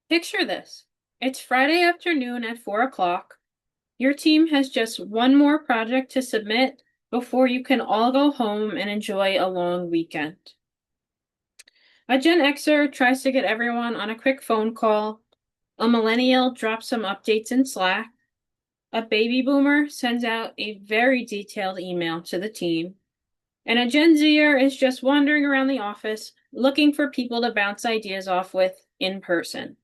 Picture this. It's Friday afternoon at 4 o'clock. Your team has just one more project to submit before you can all go home and enjoy a long weekend. A Gen Xer tries to get everyone on a quick phone call. A millennial drops some updates in Slack. A baby boomer sends out a very detailed email to the team. And a Gen Zer is just wandering around the office looking for people to bounce ideas off with in person.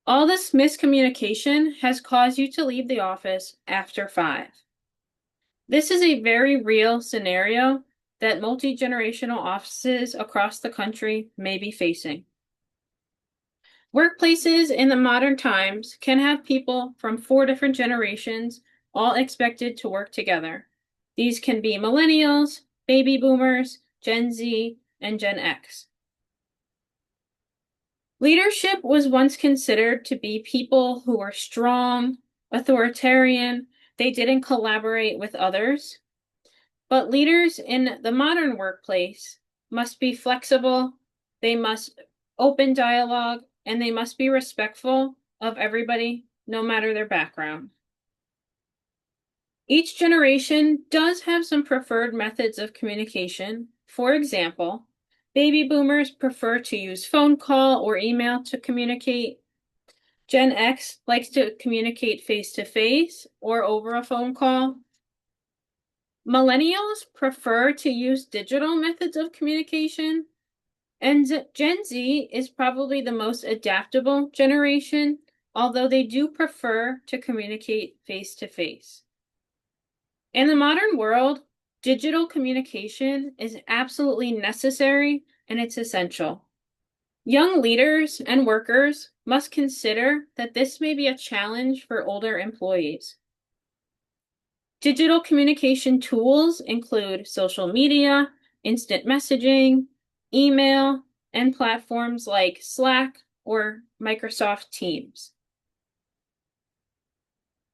All this miscommunication has caused you to leave the office after 5. This is a very real scenario that multi-generational offices across the country may be facing. Workplaces in the modern times can have people from 4 different generations all expected to work together. These can be millennials, baby boomers, Gen Z, and Gen X. Leadership was once considered to be people who were strong, authoritarian, they didn't collaborate with others. But leaders in the modern workplace must be flexible, they must open dialogue, and they must be respectful of everybody, no matter their background. Each generation does have some preferred methods of communication. For example, baby boomers prefer to use phone call or email to communicate. Gen X likes to communicate face-to-face or over a phone call. Millennials prefer to use digital methods of communication. And Gen Z is probably the most adaptable generation, although they do prefer to communicate face-to-face. In the modern world, digital communication is absolutely necessary and it's essential. Young leaders and workers must consider that this may be a challenge for older employees. Digital communication tools include social media, instant messaging, email, and platforms like Slack or Microsoft Teams.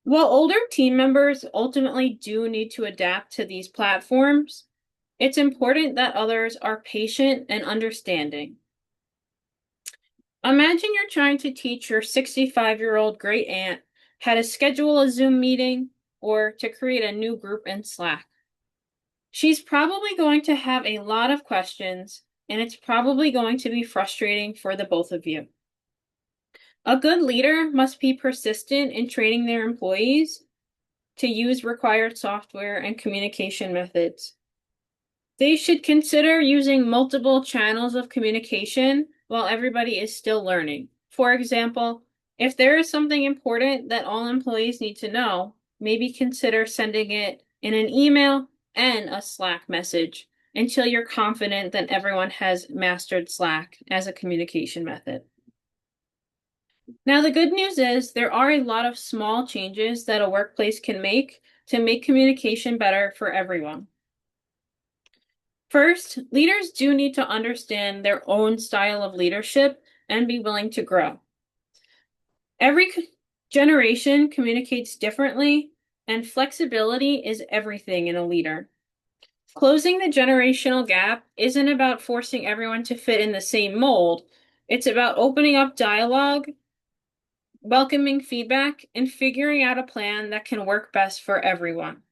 While older team members ultimately do need to adapt to these platforms, it's important that others are patient and understanding. Imagine you're trying to teach your 65-year-old great aunt how to schedule a Zoom meeting or to create a new group in Slack. She's probably going to have a lot of questions, and it's probably going to be frustrating for the both of you. A good leader must be persistent in training their employees to use required software and communication methods. They should consider using multiple channels of communication while everybody is still learning. For example, if there is something important that all employees need to know, maybe consider sending it in an email and a Slack message until you're confident that everyone has mastered Slack as a communication method. Now, the good news is there are a lot of small changes that a workplace can make to make communication better for everyone. First, leaders do need to understand their own style of leadership and be willing to grow. Every generation communicates differently, and flexibility is everything in a leader. Closing the generational gap isn't about forcing everyone to fit in the same mold. It's about opening up dialogue, welcoming feedback, and figuring out a plan that can work best for everyone.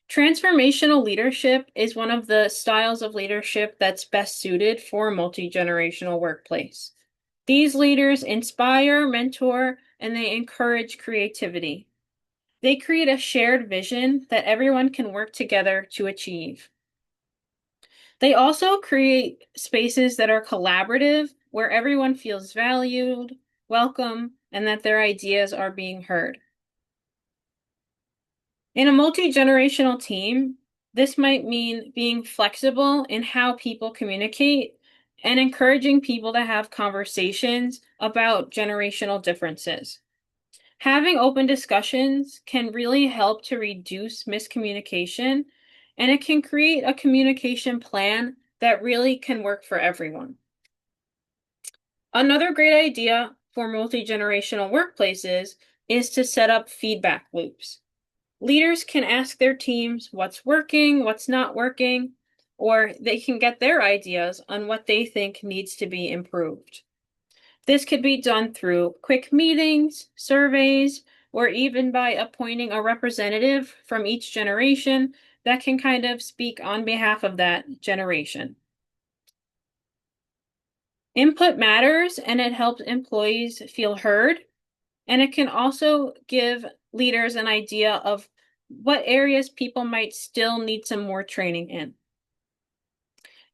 Transformational leadership is one of the styles of leadership that's best suited for a multi-generational workplace. These leaders inspire, mentor, and they encourage creativity. They create a shared vision that everyone can work together to achieve. They also create spaces that are collaborative, where everyone feels valued, welcome, and that their ideas are being heard. In a multi-generational team, this might mean being flexible in how people communicate and encouraging people to have conversations about generational differences. Having open discussions can really help to reduce miscommunication, and it can create a communication plan that really can work for everyone. Another great idea for multi-generational workplaces is to set up feedback loops. Leaders can ask their teams what's working, what's not working, or they can get their ideas on what they think needs to be improved. This could be done through quick meetings, surveys, or even by appointing a representative from each generation that can kind of speak on behalf of that generation. Input matters and it helps employees feel heard, and it can also give leaders an idea of what areas people might still need some more training in.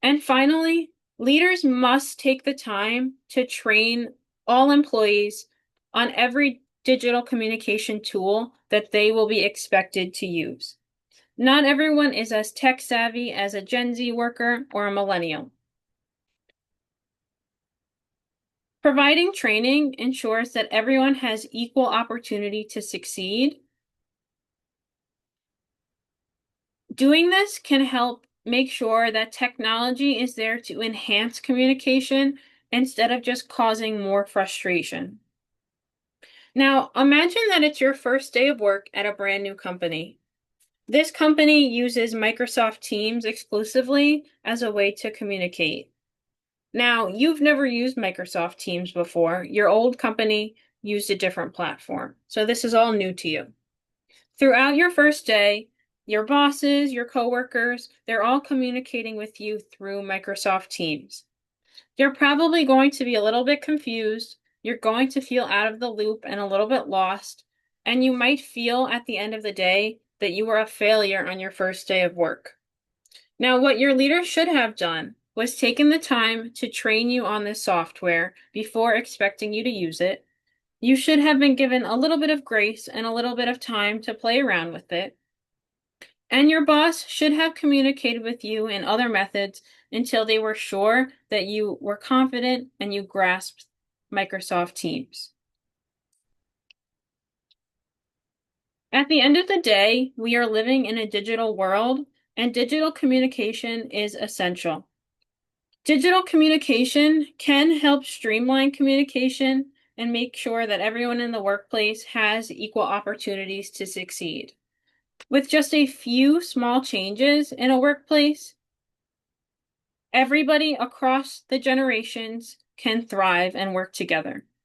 And finally, leaders must take the time to train all employees on every digital communication tool that they will be expected to use. Not everyone is as tech savvy as a Gen Z worker or a millennial. Providing training ensures that everyone has equal opportunity to succeed. Doing this can help make sure that technology is there to enhance communication instead of just causing more frustration. Now, imagine that it's your first day of work at a brand new company. This company uses Microsoft Teams exclusively as a way to communicate. Now, you've never used Microsoft Teams before. Your old company used a different platform. So this is all new to you. Throughout your first day, your bosses, your coworkers, they're all communicating with you through Microsoft Teams. You're probably going to be a little bit confused. You're going to feel out of the loop and a little bit lost. And you might feel at the end of the day that you were a failure on your first day of work. Now, what your leader should have done was taken the time to train you on this software before expecting you to use it. You should have been given a little bit of grace and a little bit of time to play around with it. And your boss should have communicated with you in other methods until they were sure that you were confident and you grasped Microsoft Teams. At the end of the day, we are living in a digital world, and digital communication is essential. Digital communication can help streamline communication and make sure that everyone in the workplace has equal opportunities to succeed. With just a few small changes in a workplace, everybody across the generations can thrive and work together.